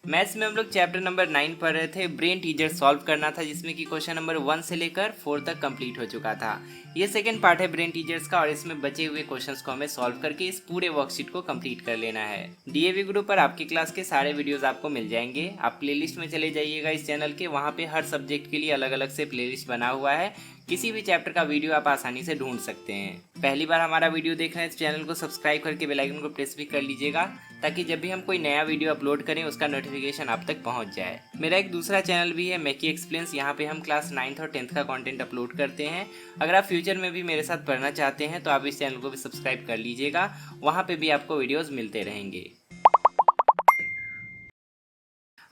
Maths में हम लोग चैप्टर नंबर 9 पढ़ रहे थे। ब्रेन टीजर सॉल्व करना था, जिसमें कि क्वेश्चन नंबर 1 से लेकर 4 तक कंप्लीट हो चुका था। ये सेकंड पार्ट है ब्रेन टीजर्स का, और इसमें बचे हुए क्वेश्चंस को हमें सॉल्व करके इस पूरे वर्कशीट को कंप्लीट कर लेना है। डीएवी ग्रुप पर आपकी क्लास के सारे वीडियोस आपको मिल जाएंगे। आप प्लेलिस्ट में चले जाइएगा इस चैनल के, वहाँ पे हर सब्जेक्ट के लिए अलग अलग से प्लेलिस्ट बना हुआ है। किसी भी चैप्टर का वीडियो आप आसानी से ढूंढ सकते हैं। पहली बार हमारा वीडियो देख रहे हैं तो चैनल को सब्सक्राइब करके बेल आइकन को प्रेस भी कर लीजिएगा, ताकि जब भी हम कोई नया वीडियो अपलोड करें उसका नोटिफिकेशन आप तक पहुंच जाए। मेरा एक दूसरा चैनल भी है, मैकी एक्सप्लेन्स। यहाँ पे हम क्लास 9th और 10th का कंटेंट अपलोड करते हैं। अगर आप फ्यूचर में भी मेरे साथ पढ़ना चाहते हैं तो आप इस चैनल को भी सब्सक्राइब कर लीजिएगा, वहाँ पे भी आपको वीडियोज़ मिलते रहेंगे।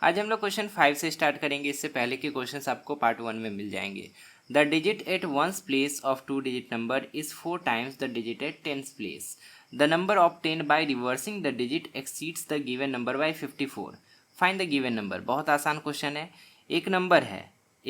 आज हम लोग क्वेश्चन 5 से स्टार्ट करेंगे। इससे पहले के क्वेश्चंस आपको पार्ट 1 में मिल जाएंगे। The digit at ones place of 2 digit number is 4 times the digit at 10th place. The number obtained by reversing the digit exceeds the given number by 54। Find the given number. बहुत आसान question है। एक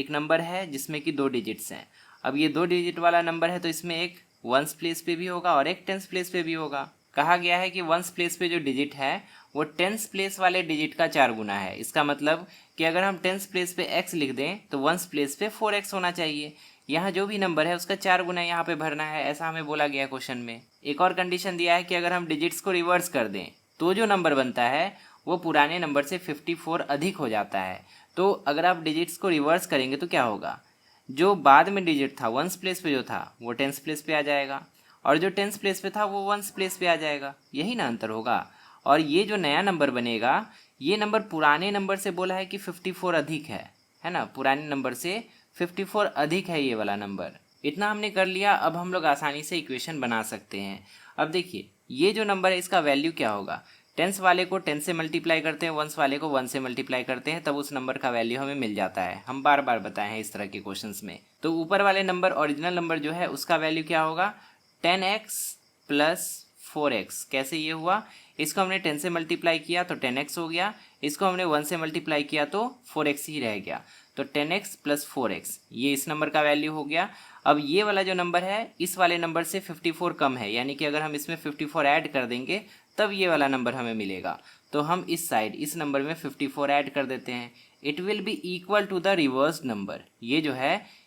number है जिसमें कि 2 digits हैं। अब ये 2 डिजिट वाला नंबर है तो इसमें एक वंस प्लेस पे भी होगा और एक 10th प्लेस पे भी होगा। कहा गया है कि वंस प्लेस पे जो डिजिट है वो 10th प्लेस वाले डिजिट का 4 गुना है। इसका मतलब कि अगर हम 10th प्लेस पे x लिख दें तो वंस प्लेस पे 4x होना चाहिए। यहाँ जो भी नंबर है उसका 4 गुना यहाँ पे भरना है, ऐसा हमें बोला गया क्वेश्चन में। एक और कंडीशन दिया है कि अगर हम डिजिट्स को रिवर्स कर दें तो जो नंबर बनता है वो पुराने नंबर से 54 अधिक हो जाता है। तो अगर आप डिजिट्स को रिवर्स करेंगे तो क्या होगा, जो बाद में डिजिट था वंस प्लेस पे जो था वो 10th प्लेस पे आ जाएगा, और जो 10th प्लेस पे था वो वंस प्लेस पे आ जाएगा। यही ना अंतर होगा। और ये जो नया नंबर बनेगा, ये नंबर पुराने नंबर से बोला है कि 54 अधिक है ना, पुराने नंबर से 54 अधिक है ये वाला नंबर। इतना हमने कर लिया। अब हम लोग आसानी से इक्वेशन बना सकते हैं। अब देखिए, ये जो नंबर है इसका वैल्यू क्या होगा। 10th वाले को 10 से मल्टीप्लाई करते हैं, वंस वाले को 1 से मल्टीप्लाई करते हैं, तब उस नंबर का वैल्यू हमें मिल जाता है। हम बार बार बताए हैं इस तरह के क्वेश्चंस में। तो ऊपर वाले नंबर, ओरिजिनल नंबर जो है, उसका वैल्यू क्या होगा, 10x प्लस 4x। कैसे ये हुआ, इसको हमने 10 से मल्टीप्लाई किया तो 10x हो गया, इसको हमने 1 से मल्टीप्लाई किया तो 4x ही रह गया। तो 10x प्लस 4x ये इस नंबर का वैल्यू हो गया। अब ये वाला जो नंबर है इस वाले नंबर से 54 कम है, यानी कि अगर हम इसमें 54 ऐड कर देंगे तब ये वाला नंबर हमें मिलेगा। तो हम इस साइड इस नंबर में 54 ऐड कर देते हैं। It will be equal to the reverse number. ये जो है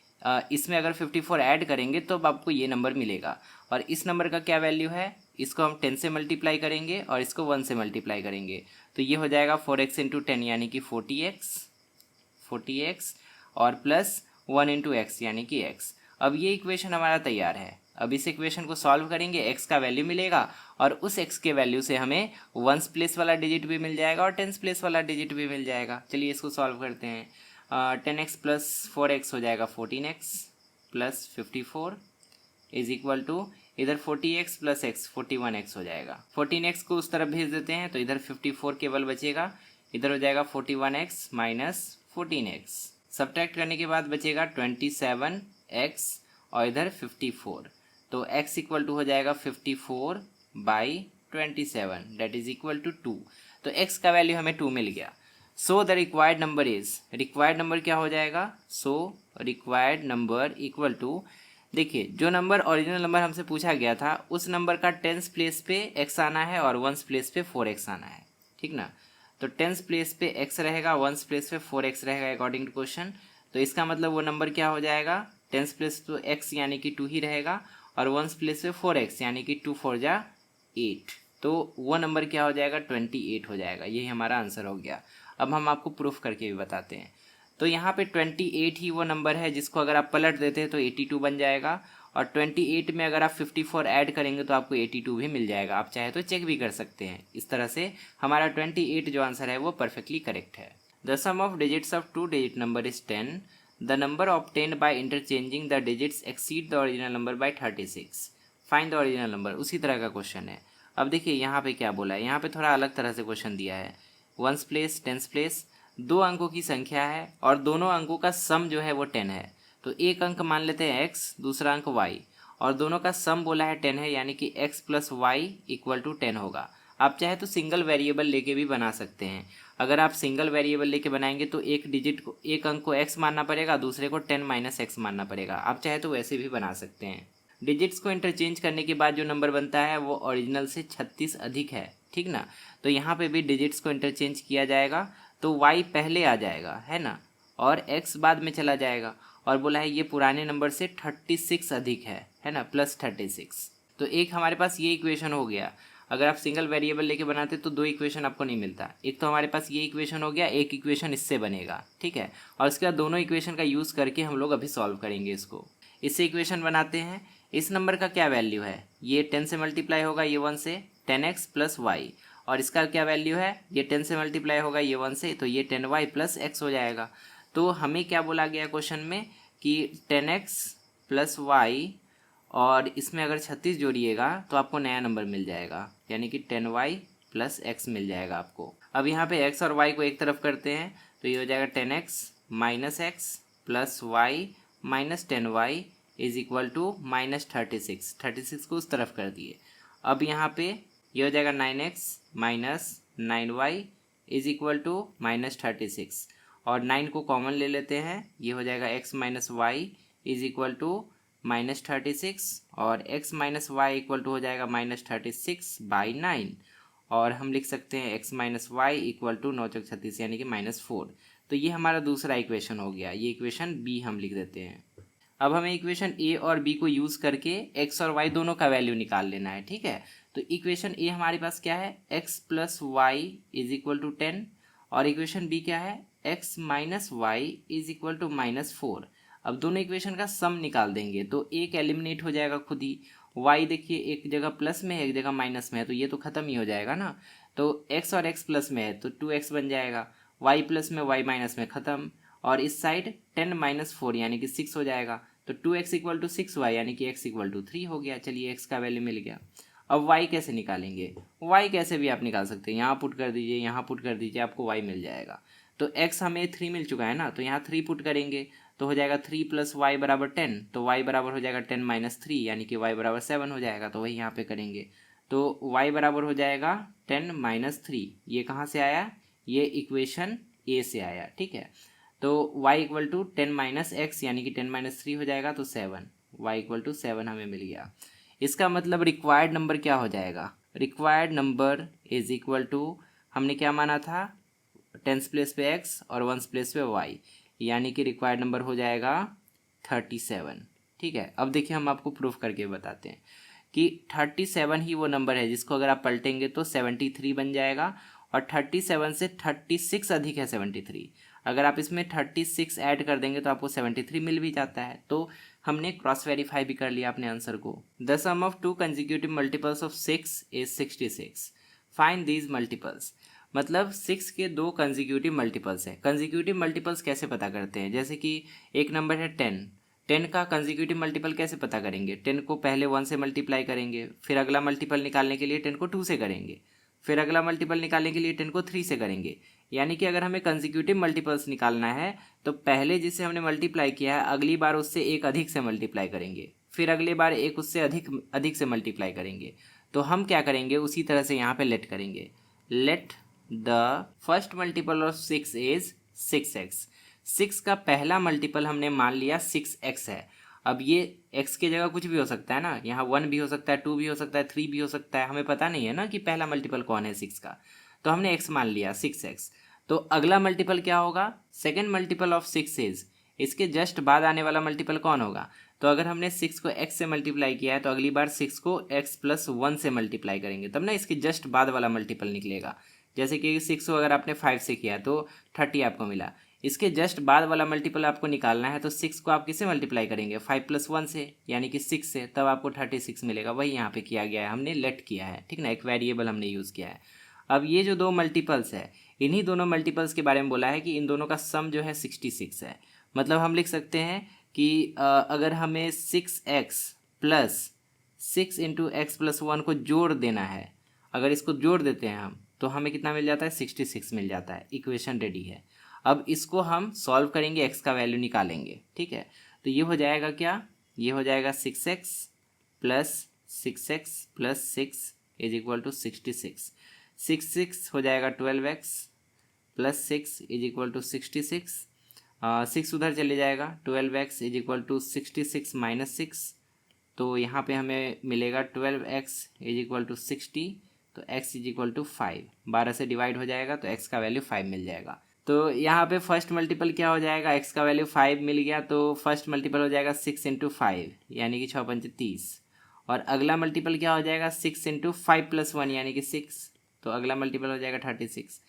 इसमें अगर 54 ऐड करेंगे तो आपको ये नंबर मिलेगा। और इस नंबर का क्या वैल्यू है, इसको हम 10 से मल्टीप्लाई करेंगे और इसको 1 से मल्टीप्लाई करेंगे, तो ये हो जाएगा 4x इंटू 10 यानी कि 40x और प्लस 1 इंटू एक्स यानी कि x। अब ये इक्वेशन हमारा तैयार है। अब इस इक्वेशन को सॉल्व करेंगे, x का वैल्यू मिलेगा और उस x के वैल्यू से हमें वंस प्लेस वाला डिजिट भी मिल जाएगा और 10th प्लेस वाला डिजिट भी मिल जाएगा। चलिए इसको सॉल्व करते हैं। 10x प्लस 4x हो जाएगा 14x plus 54 is equal to, इधर 40x प्लस x 41x हो जाएगा। 14x को उस तरफ भेज देते हैं तो इधर 54 केवल बचेगा, इधर हो जाएगा 41x माइनस 14x। सब्ट्रैक्ट करने के बाद बचेगा 27x और इधर 54, तो x इक्वल टू हो जाएगा 54 by 27 that is equal to 2। तो x का वैल्यू हमें 2 मिल गया। So the required number is, required number क्या हो जाएगा, so required number equal to, देखिए जो नंबर ओरिजिनल नंबर हमसे पूछा गया था उस नंबर का 10th प्लेस पे x आना है और 1st प्लेस पे 4x आना है, ठीक ना। तो 10th प्लेस पे x रहेगा, 1st प्लेस पे 4x रहेगा अकॉर्डिंग टू क्वेश्चन। तो इसका मतलब वो नंबर क्या हो जाएगा, 10th प्लेस पे x यानी कि 2 ही रहेगा और 1st प्लेस पे 4x यानी कि 2 4 जा 8, तो वो नंबर क्या हो जाएगा, 28 हो जाएगा। यही हमारा आंसर हो गया। अब हम आपको प्रूफ करके भी बताते हैं। तो यहाँ पे 28 ही वो नंबर है जिसको अगर आप पलट देते हैं तो 82 बन जाएगा, और 28 में अगर आप 54 ऐड करेंगे तो आपको 82 भी मिल जाएगा। आप चाहे तो चेक भी कर सकते हैं। इस तरह से हमारा 28 जो आंसर है वो परफेक्टली करेक्ट है। The sum of digits of 2 digit number is 10। The number obtained by interchanging the digits exceed the original number by 36। Find the original number. उसी तरह का क्वेश्चन है। अब देखिए यहाँ पे क्या बोला है, यहाँ पे थोड़ा अलग तरह से क्वेश्चन दिया है। 1st प्लेस 10th प्लेस, 2 अंकों की संख्या है और दोनों अंकों का सम जो है वो 10 है। तो एक अंक मान लेते हैं x, दूसरा अंक y, और दोनों का सम बोला है 10 है, यानी कि x plus y equal to 10 होगा। आप चाहे तो सिंगल वेरिएबल लेके भी बना सकते हैं। अगर आप सिंगल वेरिएबल लेके बनाएंगे तो एक डिजिट को, एक अंक को x मानना पड़ेगा, दूसरे को 10 माइनस x मानना पड़ेगा। आप चाहे तो वैसे भी बना सकते हैं। डिजिट्स को इंटरचेंज करने के बाद जो नंबर बनता है वो ओरिजिनल से 36 अधिक है, ठीक ना। तो यहाँ पे भी डिजिट्स को इंटरचेंज किया जाएगा, तो y पहले आ जाएगा, है ना, और x बाद में चला जाएगा। और बोला है ये पुराने नंबर से 36 अधिक है ना, +36। तो एक हमारे पास ये इक्वेशन हो गया। अगर आप सिंगल वेरिएबल लेके बनाते तो दो इक्वेशन आपको नहीं मिलता। एक तो हमारे पास ये इक्वेशन हो गया, एक इक्वेशन इससे बनेगा, ठीक है। और उसके बाद दोनों इक्वेशन का यूज़ करके हम लोग अभी सॉल्व करेंगे इसको। इससे इक्वेशन बनाते हैं। इस नंबर का क्या वैल्यू है, ये 10 से मल्टीप्लाई होगा ये 1 से, 10x + y। और इसका क्या वैल्यू है, ये 10 से मल्टीप्लाई होगा ये 1 से, तो ये 10y + x हो जाएगा। तो हमें क्या बोला गया क्वेश्चन में कि 10x + y, और इसमें अगर 36 जोड़िएगा तो आपको नया नंबर मिल जाएगा, यानी कि 10y + x मिल जाएगा आपको। अब यहाँ पे x और y को एक तरफ करते हैं, तो ये हो जाएगा 10x - x + y - 10y = -36। 36 को उस तरफ कर दिए। अब यहाँ पे ये हो जाएगा 9x - 9y = -36, और 9 को कॉमन ले लेते हैं, ये हो जाएगा x - y = -36, और x - y हो जाएगा -36/9, और हम लिख सकते हैं x - y = 9 × 36 यानी कि -4। तो ये हमारा दूसरा इक्वेशन हो गया, ये इक्वेशन b हम लिख देते हैं। अब हमें इक्वेशन ए और बी को यूज़ करके एक्स और वाई दोनों का वैल्यू निकाल लेना है, ठीक है। तो इक्वेशन ए हमारे पास क्या है, x + y = 10, और इक्वेशन बी क्या है, x - y = -4। अब दोनों इक्वेशन का सम निकाल देंगे तो एक एलिमिनेट हो जाएगा खुद ही। y देखिए एक जगह प्लस में है, एक जगह माइनस में है, तो ये तो ख़त्म ही हो जाएगा ना। तो x और x प्लस में है तो 2x बन जाएगा, y प्लस में y माइनस में ख़त्म, और इस साइड 10 - 4 यानी कि 6 हो जाएगा। तो 2x = 6y यानी कि x = 3 हो गया। चलिए x का वैल्यू मिल गया। अब y कैसे निकालेंगे, y कैसे भी आप निकाल सकते हैं, यहाँ पुट कर दीजिए, यहाँ पुट कर दीजिए, आपको y मिल जाएगा। तो x हमें 3 मिल चुका है ना, तो यहाँ 3 पुट करेंगे तो हो जाएगा 3 + y = 10, तो y बराबर हो जाएगा 10 - 3 यानी कि y = 7 हो जाएगा। तो वही यहाँ पे करेंगे, तो y बराबर हो जाएगा 10 - 3। ये कहाँ से आया, ये इक्वेशन ए से आया, ठीक है। तो y = 10 - x यानी कि 10 - 3 हो जाएगा, तो 7, y = 7 हमें मिल गया। इसका मतलब रिक्वायर्ड नंबर क्या हो जाएगा, required number is equal to, हमने क्या माना था, 10s प्लेस पे x और 1s प्लेस पे y, यानी कि रिक्वायर्ड नंबर हो जाएगा 37, ठीक है। अब देखिए हम आपको प्रूफ करके बताते हैं कि 37 ही वो नंबर है जिसको अगर आप पलटेंगे तो 73 बन जाएगा, और 37 से 36 अधिक है 73। अगर आप इसमें 36 ऐड कर देंगे तो आपको 73 मिल भी जाता है। तो हमने क्रॉस वेरीफाई भी कर लिया अपने आंसर को। The sum of 2 consecutive multiples of 6 is 66, find these multiples. मतलब 6 के 2 कंसेक्यूटिव मल्टीपल्स है। कंसेक्यूटिव मल्टीपल्स कैसे पता करते हैं, जैसे कि एक नंबर है 10 का कंसेक्यूटिव मल्टीपल कैसे पता करेंगे, 10 को पहले 1 से मल्टीप्लाई करेंगे, फिर अगला मल्टीपल निकालने के लिए 10 को 2 से करेंगे, फिर अगला मल्टीपल निकालने के लिए 10 को 3 से करेंगे। यानी कि अगर हमें कंसेक्यूटिव मल्टीपल्स निकालना है तो पहले जिसे हमने मल्टीप्लाई किया है अगली बार उससे एक अधिक से मल्टीप्लाई करेंगे, फिर अगली बार एक उससे अधिक से मल्टीप्लाई करेंगे। तो हम क्या करेंगे, उसी तरह से यहाँ पे लेट करेंगे। Let the first multiple of 6 is 6x। 6 का पहला मल्टीपल हमने मान लिया 6x है। अब ये x की जगह कुछ भी हो सकता है ना, यहाँ 1 भी हो सकता है, 2 भी हो सकता है, 3 भी हो सकता है, हमें पता नहीं है ना कि पहला मल्टीपल कौन है 6 का। तो हमने x मान लिया 6x। तो अगला मल्टीपल क्या होगा, सेकेंड मल्टीपल ऑफ 6 इज, इसके जस्ट बाद आने वाला मल्टीपल कौन होगा। तो अगर हमने 6 को x से मल्टीप्लाई किया है तो अगली बार 6 को x + 1 से मल्टीप्लाई करेंगे, तब ना इसके जस्ट बाद वाला मल्टीपल निकलेगा। जैसे कि 6 को अगर आपने 5 से किया तो 30 आपको मिला, इसके जस्ट बाद वाला मल्टीपल आपको निकालना है तो 6 को आप किससे मल्टीप्लाई करेंगे, 5 + 1 से यानी कि 6 से, तब आपको 36 मिलेगा। वही यहाँ पे किया गया है, हमने लेट किया है, ठीक ना, एक वेरिएबल हमने यूज़ किया है। अब ये जो दो मल्टीपल्स है, इन्हीं दोनों मल्टीपल्स के बारे में बोला है कि इन दोनों का सम जो है 66 है। मतलब हम लिख सकते हैं कि अगर हमें 6x + 6 × x + 1 को जोड़ देना है, अगर इसको जोड़ देते हैं हम तो हमें कितना मिल जाता है, 66 मिल जाता है। इक्वेशन रेडी है। अब इसको हम सॉल्व करेंगे, x का वैल्यू निकालेंगे, ठीक है। तो ये हो जाएगा क्या, ये हो जाएगा 6x + 6x + 6 = 66। 6 हो जाएगा 12x + 6 = 66। 6 उधर चले जाएगा, 12x = 66 - 6, तो यहाँ पे हमें मिलेगा 12x = 60, तो x = 5। 12 से डिवाइड हो जाएगा तो x का वैल्यू 5 मिल जाएगा। तो यहाँ पे फर्स्ट मल्टीपल क्या हो जाएगा, x का वैल्यू 5 मिल गया तो फर्स्ट मल्टीपल हो जाएगा 6 इंटू 5 यानी कि 6 पंचे 30। और अगला मल्टीपल क्या हो जाएगा 6 इंटू 5 प्लस 1 यानी कि 6, तो अगला मल्टीपल हो जाएगा 36।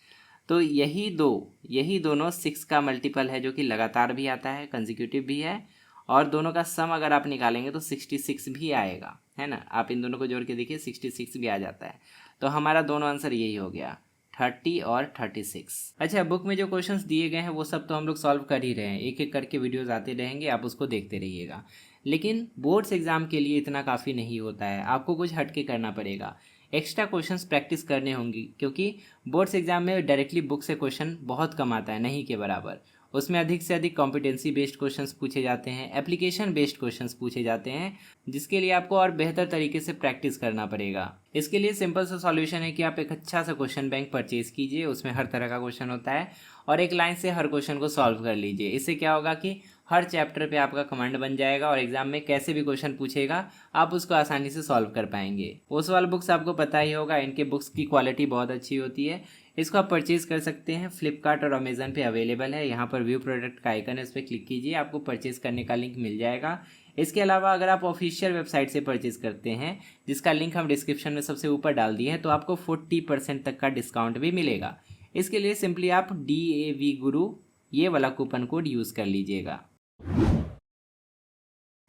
तो यही दोनों 6 का मल्टीपल है जो कि लगातार भी आता है, कंसेक्यूटिव भी है, और दोनों का सम अगर आप निकालेंगे तो 66 भी आएगा, है ना। आप इन दोनों को जोड़ के देखिए 66 भी आ जाता है। तो हमारा दोनों आंसर यही हो गया, 30 और 36। अच्छा, बुक में जो क्वेश्चंस दिए गए हैं वो सब तो हम लोग सॉल्व कर ही रहे हैं, एक एक करके वीडियोज़ आते रहेंगे, आप उसको देखते रहिएगा। लेकिन बोर्ड्स एग्ज़ाम के लिए इतना काफ़ी नहीं होता है, आपको कुछ हटके करना पड़ेगा, एक्स्ट्रा क्वेश्चंस प्रैक्टिस करने होंगी, क्योंकि बोर्ड्स एग्जाम में डायरेक्टली बुक से क्वेश्चन बहुत कम आता है, नहीं के बराबर। उसमें अधिक से अधिक कॉम्पिटेंसी बेस्ड क्वेश्चंस पूछे जाते हैं, एप्लीकेशन बेस्ड क्वेश्चंस पूछे जाते हैं, जिसके लिए आपको और बेहतर तरीके से प्रैक्टिस करना पड़ेगा। इसके लिए सिंपल सा सॉल्यूशन है कि आप एक अच्छा सा क्वेश्चन बैंक परचेज कीजिए, उसमें हर तरह का क्वेश्चन होता है, और एक लाइन से हर क्वेश्चन को सॉल्व कर लीजिए। इससे क्या होगा कि हर चैप्टर पे आपका कमांड बन जाएगा और एग्जाम में कैसे भी क्वेश्चन पूछेगा आप उसको आसानी से सॉल्व कर पाएंगे। ओसवाल बुक्स आपको पता ही होगा, इनके बुक्स की क्वालिटी बहुत अच्छी होती है। इसको आप परचेज कर सकते हैं, फ्लिपकार्ट और अमेजन पे अवेलेबल है। यहाँ पर व्यू प्रोडक्ट का आइकन है, उस पर क्लिक कीजिए, आपको परचेज करने का लिंक मिल जाएगा। इसके अलावा अगर आप ऑफिशियल वेबसाइट से परचेज करते हैं, जिसका लिंक हम डिस्क्रिप्शन में सबसे ऊपर डाल दिए हैं, तो आपको 40% तक का डिस्काउंट भी मिलेगा। इसके लिए सिंपली आप DAV गुरु ये वाला कूपन कोड यूज़ कर लीजिएगा।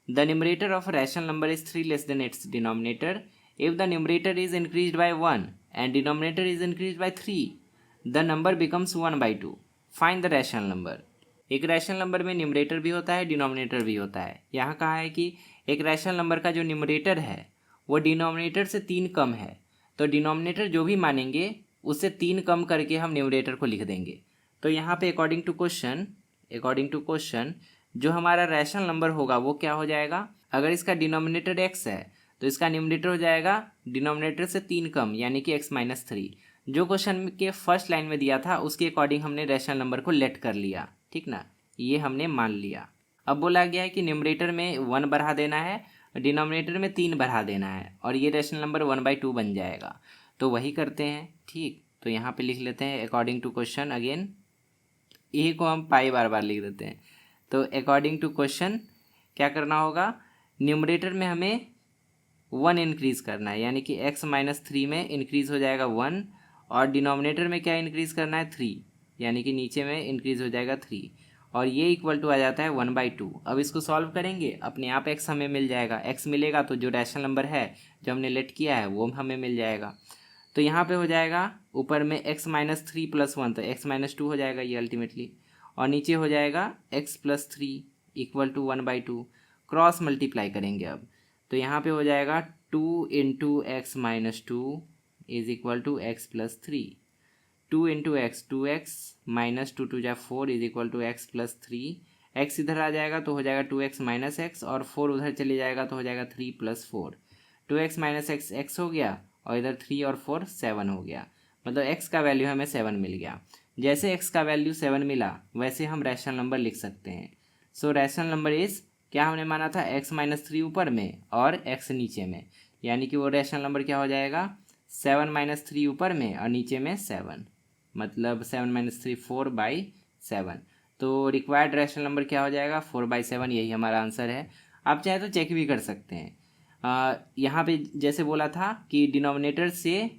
The numerator of a rational number is 3 less than its denominator. If the numerator is increased by 1 and denominator is increased by 3, the number becomes 1 by 2. Find the rational number. एक rational number में numerator भी होता है, denominator भी होता है। यहाँ कहा है कि एक रैशनल नंबर का जो न्यूमरेटर है वो डिनोमिनेटर से 3 कम है, तो डिनोमिनेटर जो भी मानेंगे उससे 3 कम करके हम न्यूमरेटर को लिख देंगे। तो यहाँ पे अकॉर्डिंग टू क्वेश्चन जो हमारा रैशनल नंबर होगा वो क्या हो जाएगा, अगर इसका डिनोमिनेटर x है तो इसका न्यूमरेटर हो जाएगा डिनोमिनेटर से 3 कम यानी कि x-3। जो क्वेश्चन के फर्स्ट लाइन में दिया था उसके अकॉर्डिंग हमने रैशनल नंबर को लेट कर लिया, ठीक ना, ये हमने मान लिया। अब बोला गया है कि न्यूमरेटर में 1 बढ़ा देना है, डिनोमिनेटर में 3 बढ़ा देना है, और ये रैशनल नंबर 1/2 बन जाएगा। तो वही करते हैं, ठीक। तो यहाँ पे लिख लेते हैं अकॉर्डिंग टू क्वेश्चन, अगेन ए को हम पाई बार लिख देते हैं। तो अकॉर्डिंग टू क्वेश्चन क्या करना होगा, न्यूमरेटर में हमें 1 इंक्रीज़ करना है, यानी कि x-3 में इंक्रीज़ हो जाएगा 1, और डिनोमिनेटर में क्या इंक्रीज़ करना है 3, यानी कि नीचे में इंक्रीज़ हो जाएगा 3, और ये इक्वल टू आ जाता है 1/2। अब इसको सॉल्व करेंगे, अपने आप x हमें मिल जाएगा, x मिलेगा तो जो रैशनल नंबर है जो हमने लेट किया है वो हमें मिल जाएगा। तो यहाँ पे हो जाएगा ऊपर में x-3 + 1, तो x-2 हो जाएगा ये अल्टीमेटली, और नीचे हो जाएगा x+3 equal to 1/2। Cross multiply करेंगे अब, तो यहाँ पे हो जाएगा 2 × x-2 is equal to x+3, 2 × x 2x - 2 × 4 is equal to x+3। x इधर आ जाएगा तो हो जाएगा 2x - x, और 4 उधर चले जाएगा तो हो जाएगा 3 + 4। 2x - x x हो गया, और इधर 3 और 4 7 हो गया, मतलब x का वैल्यू हमें 7 मिल गया। जैसे x का वैल्यू 7 मिला वैसे हम रैशनल नंबर लिख सकते हैं। सो रैशनल नंबर इज, क्या हमने माना था, x-3 ऊपर में और x नीचे में, यानी कि वो रैशनल नंबर क्या हो जाएगा 7 - 3 ऊपर में और नीचे में 7, मतलब 7 - 3 4/7। तो रिक्वायर्ड रैशनल नंबर क्या हो जाएगा 4/7, यही हमारा आंसर है। आप चाहे तो चेक भी कर सकते हैं। यहाँ पे जैसे बोला था कि डिनोमिनेटर से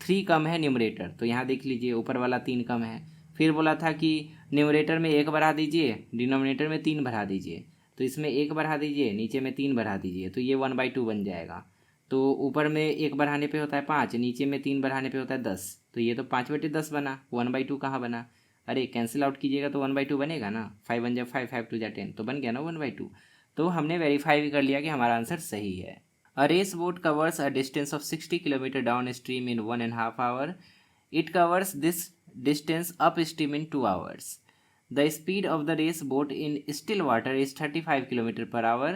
3 कम है न्यूमरेटर, तो यहाँ देख लीजिए ऊपर वाला 3 कम है। फिर बोला था कि न्यूमरेटर में 1 बढ़ा दीजिए, डिनोमिनेटर में 3 बढ़ा दीजिए, तो इसमें 1 बढ़ा दीजिए, नीचे में 3 बढ़ा दीजिए, तो ये 1/2 बन जाएगा। तो ऊपर में 1 बढ़ाने पे होता है 5, नीचे में 3 बढ़ाने पे होता है 10, तो ये तो 5/10 बना, 1/2 कहाँ बना, अरे कैंसिल आउट कीजिएगा तो 1/2 बनेगा ना, 5 × 1 = 5, 5 × 2 = 10, तो बन गया ना 1/2। तो हमने वेरीफाई भी कर लिया कि हमारा आंसर सही है। A race boat covers a distance of 60 km downstream in 1.5 hours. It covers this distance upstream in 2 hours. The speed of the race boat in still water is 35 km/h.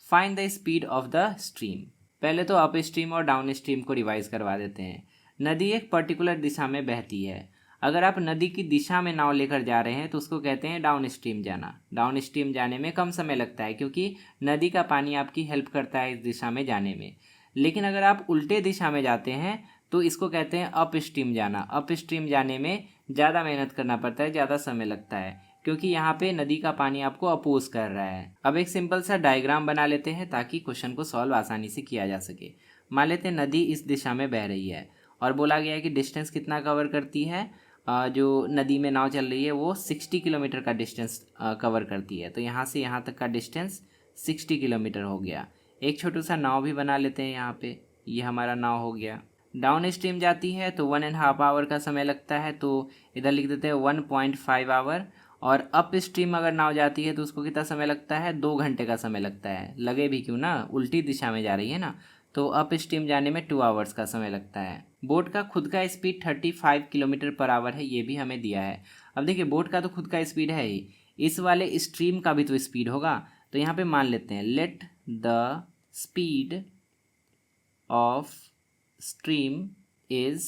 Find the speed of the stream. पहले तो upstream और downstream को revise करवा देते हैं। नदी एक particular दिशा में बहती है, अगर आप नदी की दिशा में नाव लेकर जा रहे हैं तो उसको कहते हैं डाउन स्ट्रीम जाना। डाउन स्ट्रीम जाने में कम समय लगता है क्योंकि नदी का पानी आपकी हेल्प करता है इस दिशा में जाने में। लेकिन अगर आप उल्टे दिशा में जाते हैं तो इसको कहते हैं अप स्ट्रीम जाना। अप स्ट्रीम जाने में ज़्यादा मेहनत करना पड़ता है, ज़्यादा समय लगता है, क्योंकि यहाँ पे नदी का पानी आपको अपोज कर रहा है। अब एक सिंपल सा डायग्राम बना लेते हैं ताकि क्वेश्चन को सॉल्व आसानी से किया जा सके। मान लेते हैं नदी इस दिशा में बह रही है और बोला गया है कि डिस्टेंस कितना कवर करती है। जो नदी में नाव चल रही है वो 60 किलोमीटर का डिस्टेंस कवर करती है। तो यहाँ से यहाँ तक का डिस्टेंस 60 किलोमीटर हो गया। एक छोटा सा नाव भी बना लेते हैं यहाँ पे, ये हमारा नाव हो गया। डाउन स्ट्रीम जाती है तो 1.5 आवर का समय लगता है, तो इधर लिख देते हैं 1.5 आवर। और अप स्ट्रीम अगर नाव जाती है तो उसको कितना समय लगता है, 2 घंटे का समय लगता है। लगे भी क्यों ना, उल्टी दिशा में जा रही है ना, तो अप स्ट्रीम जाने में 2 आवर्स का समय लगता है। बोट का खुद का स्पीड 35 किलोमीटर पर आवर है, ये भी हमें दिया है। अब देखिए बोट का तो खुद का स्पीड है ही, इस वाले स्ट्रीम का भी तो स्पीड होगा। तो यहाँ पे मान लेते हैं let the speed of stream is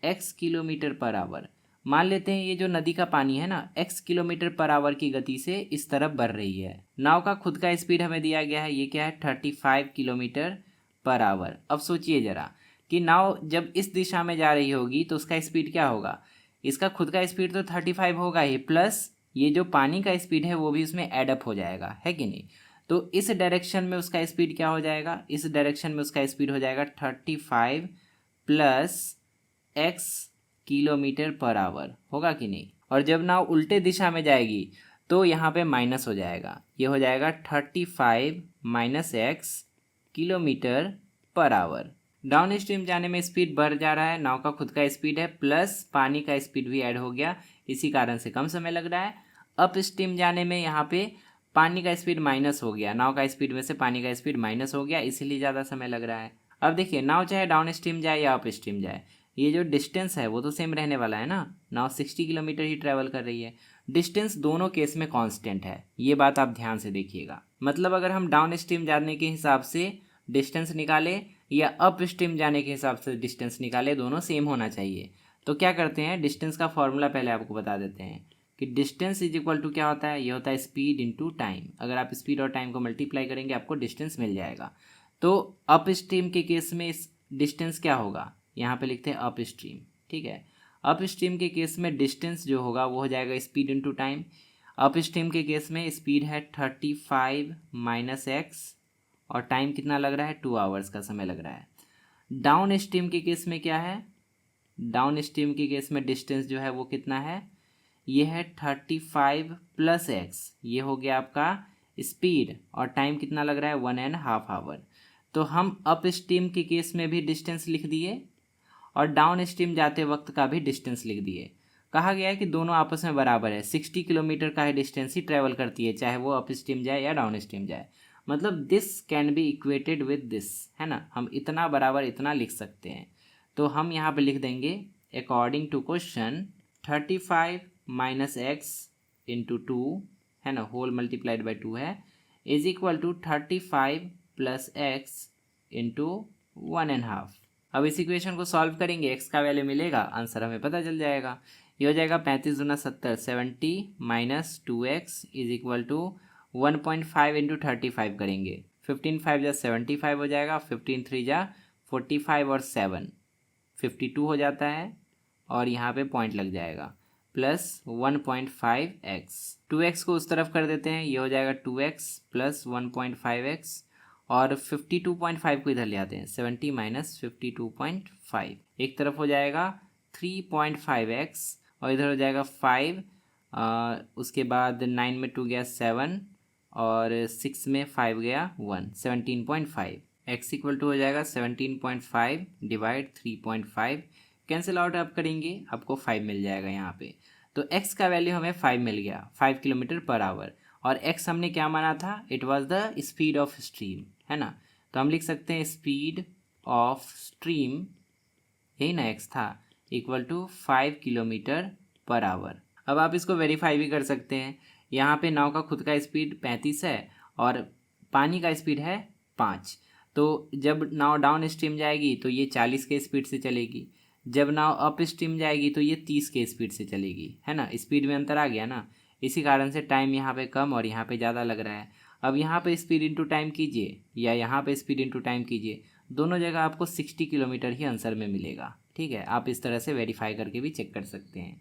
x kilometre per our. मान लेते हैं ये जो नदी का पानी है ना x किलोमीटर पर आवर की गति से इस तरफ बढ़ रही है। नाव का खुद का स्पीड हमें दिया गया है, ये क्या है 35 किलोमीटर पर आवर। अब सोचिए ज़रा कि नाव जब इस दिशा में जा रही होगी तो उसका स्पीड क्या होगा, इसका खुद का स्पीड तो 35 होगा ही, प्लस ये जो पानी का स्पीड है वो भी उसमें एडअप हो जाएगा, है कि नहीं। तो इस डायरेक्शन में उसका स्पीड क्या हो जाएगा, इस डायरेक्शन में उसका स्पीड हो जाएगा 35 plus x kilometre per our, होगा कि नहीं। और जब नाव उल्टे दिशा में जाएगी तो यहाँ पे माइनस हो जाएगा, ये हो जाएगा 35 minus x kilometre per our. Down stream जाने में स्पीड बढ़ जा रहा है, नाव का खुद का स्पीड है प्लस पानी का स्पीड भी ऐड हो गया, इसी कारण से कम समय लग रहा है। अप स्ट्रीम जाने में यहाँ पे पानी का स्पीड माइनस हो गया, नाव का स्पीड में से पानी का स्पीड माइनस हो गया, इसीलिए ज़्यादा समय लग रहा है। अब देखिए नाव चाहे डाउन स्ट्रीम जाए या अप स्ट्रीम जाए, ये जो डिस्टेंस है वो तो सेम रहने वाला है ना। नाव 60 किलोमीटर ही ट्रैवल कर रही है, डिस्टेंस दोनों केस में कांस्टेंट है, ये बात आप ध्यान से देखिएगा। मतलब अगर हम डाउन स्ट्रीम जाने के हिसाब से डिस्टेंस निकाले या अप स्ट्रीम जाने के हिसाब से डिस्टेंस निकाले, दोनों सेम होना चाहिए। तो क्या करते हैं, डिस्टेंस का फॉर्मूला पहले आपको बता देते हैं कि डिस्टेंस इज इक्वल टू क्या होता है, ये होता है स्पीड इनटू टाइम। अगर आप स्पीड और टाइम को मल्टीप्लाई करेंगे आपको डिस्टेंस मिल जाएगा। तो अप स्ट्रीम के केस में इस डिस्टेंस क्या होगा, यहाँ पे लिखते हैं अप स्ट्रीम, ठीक है। अप स्ट्रीम के केस में डिस्टेंस जो होगा वो हो जाएगा speed into time. Up stream के केस में स्पीड है 35 माइनस एक्स और टाइम कितना लग रहा है, 2 आवर्स का समय लग रहा है। डाउन स्ट्रीम के केस में क्या है, डाउन स्ट्रीम के केस में डिस्टेंस जो है वो कितना है, ये है 35 प्लस एक्स, ये हो गया आपका स्पीड, और टाइम कितना लग रहा है 1.5 आवर। तो हम अप स्ट्रीम के केस में भी डिस्टेंस लिख दिए और डाउन स्ट्रीम जाते वक्त का भी डिस्टेंस लिख दिए। कहा गया है कि दोनों आपस में बराबर है, 60 किलोमीटर का ही डिस्टेंस ही ट्रैवल करती है, चाहे वो अप स्ट्रीम जाए या डाउन स्ट्रीम जाए। मतलब this can be equated with this, है ना, हम इतना बराबर इतना लिख सकते हैं। तो हम यहाँ पे लिख देंगे according to question 35 minus x into 2, है ना, होल मल्टीप्लाइड बाई 2 है, is equal to 35 plus x into 1.5। अब इस इक्वेशन को सॉल्व करेंगे, एक्स का वैल्यू मिलेगा, आंसर हमें पता चल जाएगा। ये हो जाएगा 35 दूना 70, 70 minus 2x is equal to 1.5 into 35 करेंगे, 15 5 जा 75 हो जाएगा, 15 3 जा 45 और 7 52 हो जाता है, और यहाँ पे पॉइंट लग जाएगा, प्लस 1.5x। 2x को उस तरफ कर देते हैं, ये हो जाएगा 2x प्लस 1.5x, और 52.5 को इधर ले आते हैं, 70 माइनस 52.5, एक तरफ हो जाएगा 3.5x और इधर हो जाएगा 5, उसके बाद 9 में 2 गया 7 और 6 में 5 गया 1, 17.5। x इक्वल टू हो जाएगा 17.5 डिवाइड 3.5, कैंसिल आउट आप करेंगे आपको 5 मिल जाएगा यहाँ पे। तो x का वैल्यू हमें 5 मिल गया, 5 किलोमीटर पर आवर, और x हमने क्या माना था, it was the speed of stream, है ना। तो हम लिख सकते हैं स्पीड ऑफ स्ट्रीम, यही ना x था, equal to 5 kilometre per hour. अब आप इसको वेरीफाई भी कर सकते हैं, यहाँ पे नाव का खुद का स्पीड 35 है और पानी का स्पीड है 5। तो जब नाव डाउन स्ट्रीम जाएगी तो ये 40 के स्पीड से चलेगी, जब नाव अप स्ट्रीम जाएगी तो ये 30 के स्पीड से चलेगी, है ना। स्पीड में अंतर आ गया ना, इसी कारण से टाइम यहाँ पे कम और यहाँ पे ज़्यादा लग रहा है। अब यहाँ पे स्पीड इंटू टाइम कीजिए या यहाँ पे स्पीड इंटू टाइम कीजिए, दोनों जगह आपको 60 किलोमीटर ही आंसर में मिलेगा, ठीक है। आप इस तरह से वेरीफाई करके भी चेक कर सकते हैं।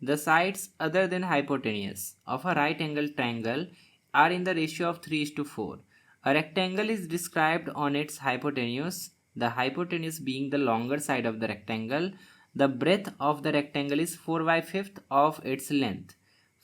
The sides other than hypotenuse of a right angle triangle are in the ratio of 3:4. A rectangle is described on its hypotenuse, the hypotenuse being the longer side of the rectangle. The breadth of the rectangle is 4/5 of its length.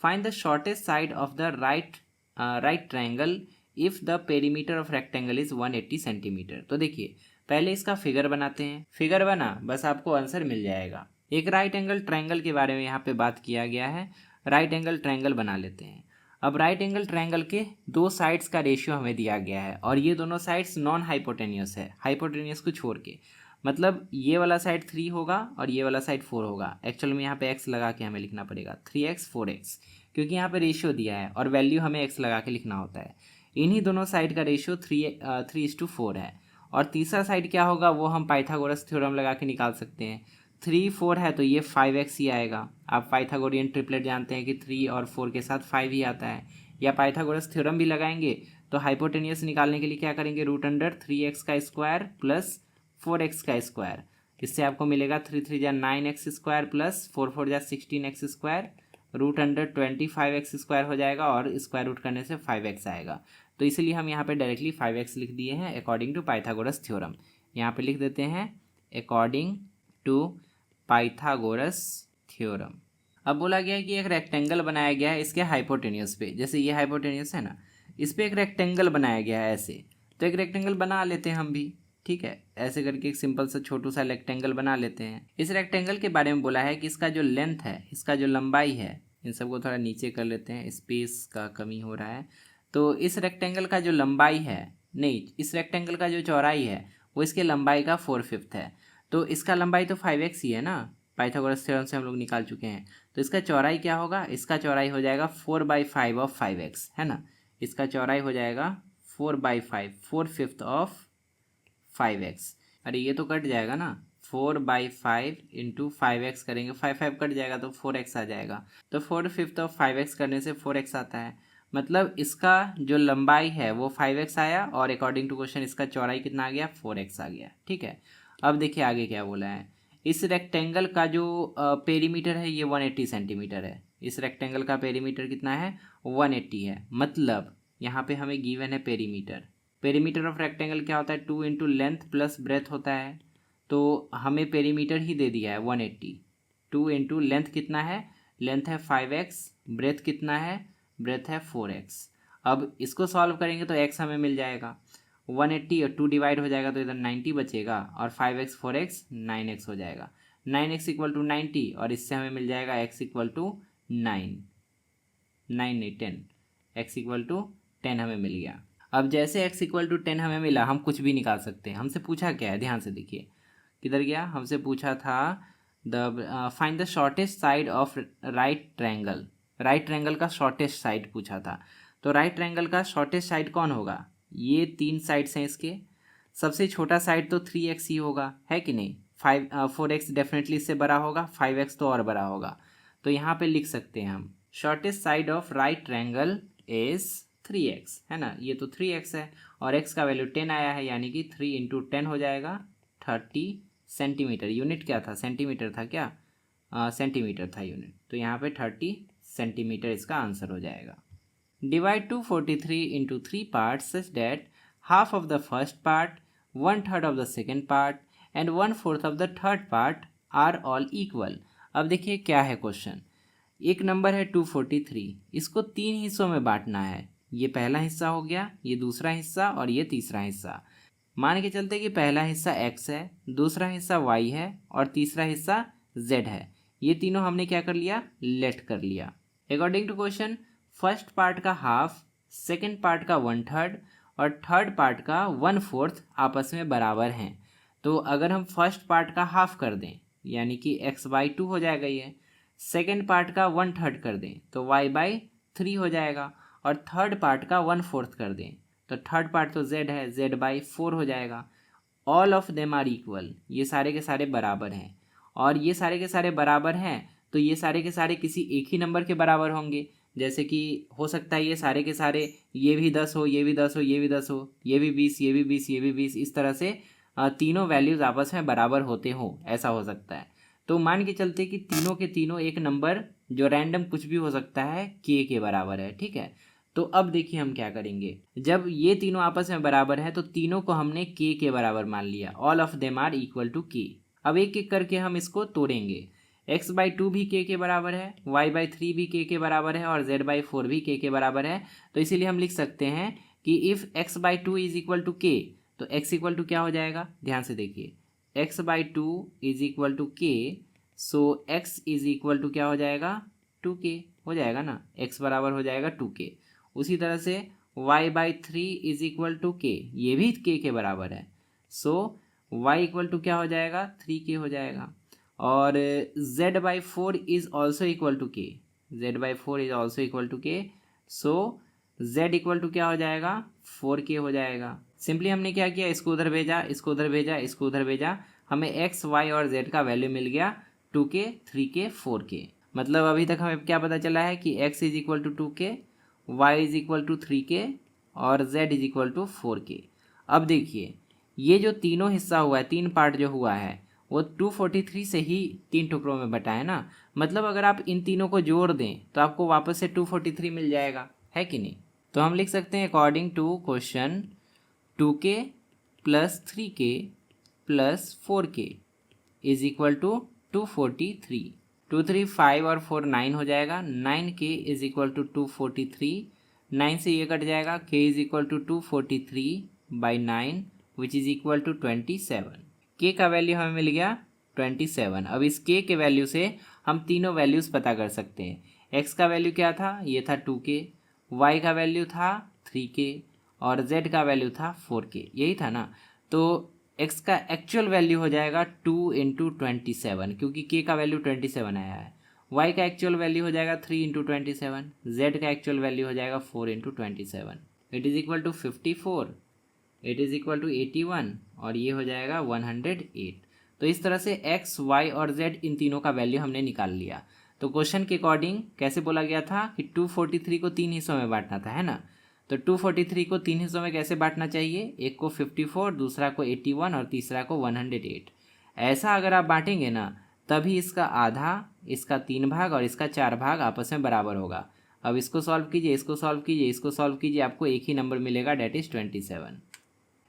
Find the shortest side of the right triangle if the perimeter of rectangle is 180 centimetre. तो देखिए पहले इसका figure बनाते हैं। Figure बना, बस आपको answer मिल जाएगा। एक राइट एंगल ट्रायंगल के बारे में यहाँ पे बात किया गया है। राइट एंगल ट्रायंगल बना लेते हैं। अब राइट एंगल ट्रायंगल के दो साइड्स का रेशियो हमें दिया गया है और ये दोनों साइड्स नॉन हाइपोटेनियस है, हाइपोटेनियस को छोड़ के। मतलब ये वाला साइड 3 होगा और ये वाला साइड 4 होगा। एक्चुअल में यहाँ पे x लगा के हमें लिखना पड़ेगा 3x 4x, क्योंकि यहाँ पे रेशियो दिया है और वैल्यू हमें x लगा के लिखना होता है। इन्हीं दोनों साइड का रेशियो 3:4 है। और तीसरा साइड क्या होगा वो हम पाइथागोरस थ्योरम लगा के निकाल सकते हैं। 3 4 है तो ये 5x ही आएगा। आप पाइथागोरियन ट्रिपलेट जानते हैं कि 3 और 4 के साथ 5 ही आता है। या पाइथागोरस थ्योरम भी लगाएंगे तो हाइपोटेनियस निकालने के लिए क्या करेंगे, √3x का स्क्वायर प्लस 4x का स्क्वायर। इससे आपको मिलेगा 3 3 जा 9x स्क्वायर प्लस 4 4 जा 16x स्क्वायर, √25x स्क्वायर हो जाएगा और स्क्वायर रूट करने से 5x आएगा। तो इसलिए हम यहाँ पे डायरेक्टली 5x लिख दिए हैं अकॉर्डिंग टू पाइथागोरस थ्योरम। यहाँ पे लिख देते हैं अकॉर्डिंग टू पाइथागोरस थ्योरम। अब बोला गया है कि एक रेक्टेंगल बनाया गया है इसके हाइपोटेन्यूस पे, जैसे ये हाइपोटेन्यूस है ना, इस पे एक रेक्टेंगल बनाया गया है ऐसे। तो एक रेक्टेंगल बना लेते हैं हम भी, ठीक है। ऐसे करके एक सिंपल सा छोटू सा रेक्टेंगल बना लेते हैं। इस रेक्टेंगल के बारे में बोला है कि इसका जो लेंथ है, इसका जो लंबाई है, इन सबको थोड़ा नीचे कर लेते हैं, स्पेस का कमी हो रहा है। तो इस रेक्टेंगल का जो लंबाई है, नहीं, इस रेक्टेंगल का जो चौड़ाई है वो इसके लंबाई का 4/5 है। तो इसका लंबाई तो 5x ही है ना, पाइथागोरस थ्योरम से हम लोग निकाल चुके हैं। तो इसका चौड़ाई क्या होगा, इसका चौड़ाई हो जाएगा 4/5 ऑफ 5x, है ना। इसका चौड़ाई हो जाएगा 4/5, 4/5 ऑफ 5x। अरे ये तो कट जाएगा ना, 4/5 इंटू 5x करेंगे, 5 कट जाएगा तो 4x आ जाएगा। तो 4/5 ऑफ 5x करने से 4x आता है। मतलब इसका जो लंबाई है वो 5x आया और अकॉर्डिंग टू क्वेश्चन इसका चौड़ाई कितना आ गया, 4x आ गया, ठीक है। अब देखिए आगे क्या बोला है। इस रेक्टेंगल का जो पेरीमीटर है ये 180 सेंटीमीटर है। इस रेक्टेंगल का पेरीमीटर कितना है, 180 है। मतलब यहाँ पे हमें गिवन है पेरीमीटर। पेरीमीटर ऑफ रेक्टेंगल क्या होता है, 2 इंटू लेंथ प्लस ब्रेथ होता है। तो हमें पेरीमीटर ही दे दिया है 180। 2 इंटू लेंथ कितना है, लेंथ है 5x, ब्रेथ कितना है, ब्रेथ है 4x। अब इसको सॉल्व करेंगे तो x हमें मिल जाएगा 180 और 2 डिवाइड हो जाएगा तो इधर 90 बचेगा और 5x 4x 9x हो जाएगा। 9x इक्वल टू 90 और इससे हमें मिल जाएगा x इक्वल टू 9 नहीं 10, x इक्वल टू 10 हमें मिल गया। अब जैसे x इक्वल टू 10 हमें मिला, हम कुछ भी निकाल सकते हैं। हमसे पूछा क्या है, ध्यान से देखिए किधर गया। हमसे पूछा था find the shortest side of right triangle. Right triangle का शॉर्टेस्ट साइड पूछा था। तो राइट ट्रायंगल का शॉर्टेस्ट साइड कौन होगा, ये 3 साइड्स हैं इसके। सबसे छोटा साइड तो 3x ही होगा, है कि नहीं। 4x डेफिनेटली इससे बड़ा होगा, 5x तो और बड़ा होगा। तो यहाँ पे लिख सकते हैं हम shortest side of right triangle is 3x, है ना। ये तो 3x है और x का वैल्यू 10 आया है, यानी कि 3 इंटू 10 हो जाएगा 30 सेंटीमीटर। यूनिट क्या था, सेंटीमीटर था क्या, सेंटीमीटर था यूनिट। तो यहाँ पे 30 सेंटीमीटर इसका आंसर हो जाएगा। Divide 243 into 3 parts such that half of the first part, 1/3 of the second part and 1/4 of the third part are all equal। अब देखिए क्या है क्वेश्चन। एक नंबर है 243, इसको 3 हिस्सों में बांटना है। ये पहला हिस्सा हो गया, ये दूसरा हिस्सा और ये तीसरा हिस्सा। मान के चलते कि पहला हिस्सा x है, दूसरा हिस्सा y है और तीसरा हिस्सा z है। ये तीनों हमने क्या कर लिया, लेट कर लिया। According to question first part का हाफ, सेकेंड पार्ट का 1/3 और थर्ड पार्ट का 1/4 आपस में बराबर हैं। तो अगर हम फर्स्ट पार्ट का हाफ कर दें यानी कि x/2 हो जाएगा ये, सेकेंड पार्ट का 1/3 कर दें तो y/3 हो जाएगा और थर्ड पार्ट का 1/4 कर दें तो थर्ड पार्ट तो z है, z/4 हो जाएगा। All of them are equal, ये सारे के सारे बराबर हैं और ये सारे के सारे बराबर हैं तो ये सारे के सारे किसी एक ही नंबर के बराबर होंगे। जैसे कि हो सकता है ये सारे के सारे, ये भी 10 हो, ये भी 10 हो, ये भी 10 हो, ये भी 20, ये भी 20, ये भी 20, इस तरह से तीनों वैल्यूज़ आपस में बराबर होते हो, ऐसा हो सकता है। तो मान के चलते कि तीनों के तीनों एक नंबर जो रैंडम कुछ भी हो सकता है के बराबर है, ठीक है। तो अब देखिए हम क्या करेंगे, जब ये तीनों आपस में बराबर है तो तीनों को हमने के बराबर मान लिया, all of them are equal to k. अब एक एक करके हम इसको तोड़ेंगे। x/2 भी के बराबर है, y/3 भी के बराबर है और z/4 भी के बराबर है। तो इसीलिए हम लिख सकते हैं कि if x/2 is equal to के, तो x इक्वल टू क्या हो जाएगा, ध्यान से देखिए, x/2 इज इक्वल टू के, सो x इज इक्वल टू क्या हो जाएगा, 2k हो जाएगा ना, x बराबर हो जाएगा 2k। उसी तरह से y/3 इज इक्वल टू के, ये भी के बराबर है, सो y इक्वल टू क्या हो जाएगा, 3k हो जाएगा। और z/4 is also equal to के, z/4 is also equal to के, सो z इक्वल टू क्या हो जाएगा, 4k हो जाएगा। सिंपली हमने क्या किया, इसको उधर भेजा, इसको उधर भेजा, इसको उधर भेजा, हमें x, y और z का वैल्यू मिल गया 2k, 3k, 4k। मतलब अभी तक हमें क्या पता चला है कि x is equal to 2k, y is equal to 3k और z is equal to 4k। अब देखिए ये जो तीनों हिस्सा हुआ है, तीन पार्ट जो हुआ है वो 243 से ही तीन टुकड़ों में बटा है ना। मतलब अगर आप इन तीनों को जोड़ दें तो आपको वापस से 243 मिल जाएगा, है कि नहीं। तो हम लिख सकते हैं according to question 2k plus 3k plus 4k is equal to 243। 2 3 5 और 4 9 हो जाएगा, 9k इज इक्वल टू 243। 9 से ये कट जाएगा, k is equal to 243/9 which is equal to 27। k का वैल्यू हमें मिल गया 27। अब इस k के वैल्यू से हम तीनों वैल्यूज़ पता कर सकते हैं। x का वैल्यू क्या था, ये था 2k, y का वैल्यू था 3k और z का वैल्यू था 4k, यही था ना। तो x का एक्चुअल वैल्यू हो जाएगा 2 × 27 क्योंकि k का वैल्यू 27 आया है। y का एक्चुअल वैल्यू हो जाएगा 3 × 27, z का एक्चुअल वैल्यू हो जाएगा 4 × 27। It is equal to 54, it is equal to 81 और ये हो जाएगा 108। तो इस तरह से x, y और z इन तीनों का वैल्यू हमने निकाल लिया। तो क्वेश्चन के अकॉर्डिंग कैसे बोला गया था कि 243 को तीन हिस्सों में बांटना था, है ना। तो 243 को तीन हिस्सों में कैसे बांटना चाहिए, एक को 54, दूसरा को 81 और तीसरा को 108। ऐसा अगर आप बांटेंगे ना तभी इसका आधा, इसका 3 भाग और इसका 4 भाग आपस में बराबर होगा। अब इसको सॉल्व कीजिए, इसको सॉल्व कीजिए, इसको सॉल्व कीजिए, आपको एक ही नंबर मिलेगा, डेट इज़ 27।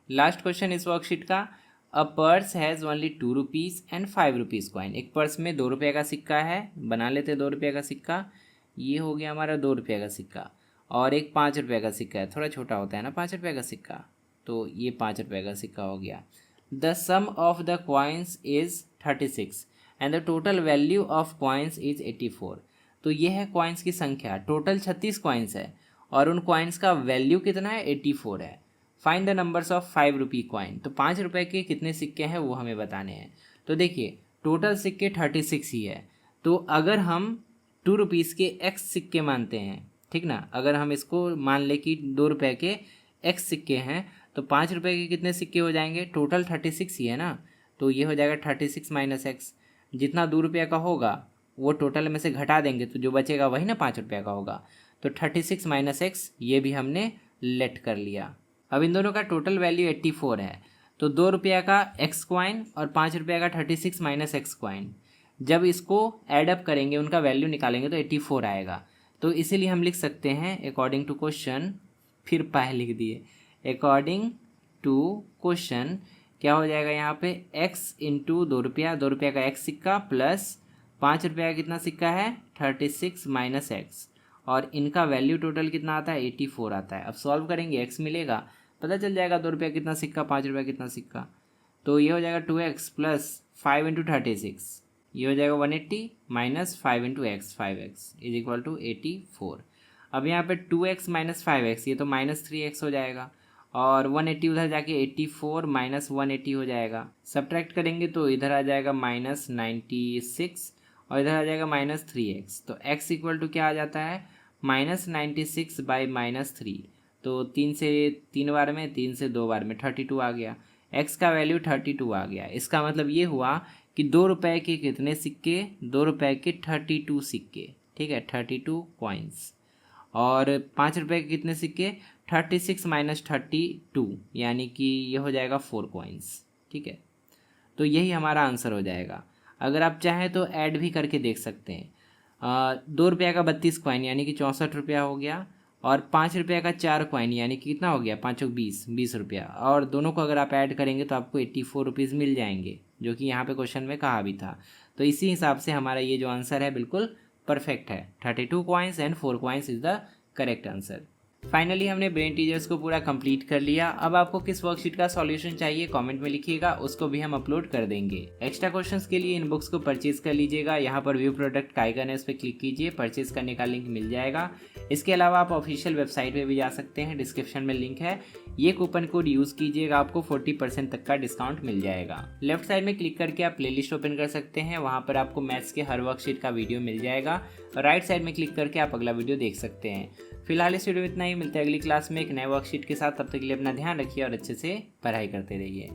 लास्ट क्वेश्चन इस वर्कशीट का, a purse has only 2 rupees and 5 rupees coin. एक पर्स में 2 रुपये का सिक्का है, बना लेते 2 रुपये का सिक्का, ये हो गया हमारा 2 रुपये का सिक्का। और एक 5 रुपये का सिक्का है, थोड़ा छोटा होता है ना 5 रुपये का सिक्का, तो ये 5 रुपये का सिक्का हो गया। The sum of the coins is 36 and the total value of coins is 84। तो ये है कॉइन्स की संख्या, टोटल 36 कॉइन्स है और उन कॉइन्स का वैल्यू कितना है, 84 है। Find the numbers of 5 rupee coin. तो 5 रुपये के कितने सिक्के हैं वो हमें बताने हैं। तो देखिए टोटल सिक्के 36 ही है, तो अगर हम 2 रुपीज़ के x सिक्के मानते हैं, ठीक ना, अगर हम इसको मान ले कि 2 रुपये के x सिक्के हैं तो 5 रुपये के कितने सिक्के हो जाएंगे, टोटल 36 ही है ना। तो ये हो जाएगा 36 माइनस x, जितना 2 रुपये का होगा वो टोटल में से घटा देंगे तो जो बचेगा वही ना 5 रुपये का होगा। तो 36 माइनस x ये भी हमने लेट कर लिया। अब इन दोनों का टोटल वैल्यू 84 है, तो 2 रुपये का x कॉइन और 5 रुपये का 36 माइनस x कॉइन, जब इसको ऐडअप करेंगे उनका वैल्यू निकालेंगे तो 84 आएगा। तो इसीलिए हम लिख सकते हैं अकॉर्डिंग टू क्वेश्चन, फिर पाए लिख दिए, अकॉर्डिंग टू क्वेश्चन क्या हो जाएगा यहाँ पे, x इंटू 2 रुपया, 2 रुपये का x सिक्का प्लस 5 रुपये का कितना सिक्का है 36 माइनस x, और इनका वैल्यू टोटल कितना आता है 84 आता है। अब सॉल्व करेंगे x मिलेगा, पता चल जाएगा 2 रुपये कितना सिक्का, 5 रुपये कितना सिक्का। तो ये हो जाएगा 2x प्लस 5 × 36, ये हो जाएगा 180 minus 5 × x, 5x is equal to 84। अब यहाँ पे 2x माइनस 5x, ये तो माइनस 3x हो जाएगा, और 180 उधर जाके 84 माइनस 180 हो जाएगा। सब्ट्रैक्ट करेंगे तो इधर आ जाएगा माइनस 96 और इधर आ जाएगा माइनस 3x। तो x इक्वल टू क्या आ जाता है, माइनस 96/-3। तो 3 से 3 बार में, 3 से 2 बार में 32 आ गया, x का वैल्यू 32 आ गया। इसका मतलब ये हुआ कि 2 रुपये के कितने सिक्के, 2 रुपये के 32 सिक्के, ठीक है, 32 कॉइन्स। और 5 रुपये के कितने सिक्के, 36 माइनस 32, यानी कि ये हो जाएगा 4 कॉइन्स, ठीक है। तो यही हमारा आंसर हो जाएगा। अगर आप चाहें तो ऐड भी करके देख सकते हैं। 2 रुपये का 32 कॉइन यानी कि 64 रुपया हो गया, और 5 रुपये का 4 कॉइन यानी कि कितना हो गया, 5 और 20 रुपया, और दोनों को अगर आप ऐड करेंगे तो आपको 84 रुपीज़ मिल जाएंगे, जो कि यहाँ पे क्वेश्चन में कहा भी था। तो इसी हिसाब से हमारा ये जो आंसर है बिल्कुल परफेक्ट है। 32 coins and 4 coins is the correct answer. Finally हमने ब्रेन टीचर्स को पूरा कंप्लीट कर लिया। अब आपको किस वर्कशीट का सॉल्यूशन चाहिए कमेंट में लिखिएगा, उसको भी हम अपलोड कर देंगे। एक्स्ट्रा क्वेश्चंस के लिए इन बुक्स को परचेज कर लीजिएगा। यहाँ पर व्यू प्रोडक्ट का आइकन है, उस पर क्लिक कीजिए, परचेज करने का लिंक मिल जाएगा। इसके अलावा आप ऑफिशियल वेबसाइट पर भी जा सकते हैं, डिस्क्रिप्शन में लिंक है। ये कूपन कोड यूज़ कीजिएगा, आपको 40% तक का डिस्काउंट मिल जाएगा। लेफ्ट साइड में क्लिक करके आप प्लेलिस्ट ओपन कर सकते हैं, वहाँ पर आपको मैथ्स के हर वर्कशीट का वीडियो मिल जाएगा। राइट साइड में क्लिक करके आप अगला वीडियो देख सकते हैं। फिलहाल इस वीडियो में इतना ही, मिलते हैं अगली क्लास में एक नए वर्कशीट के साथ। तब तक के लिए अपना ध्यान रखिए और अच्छे से पढ़ाई करते रहिए।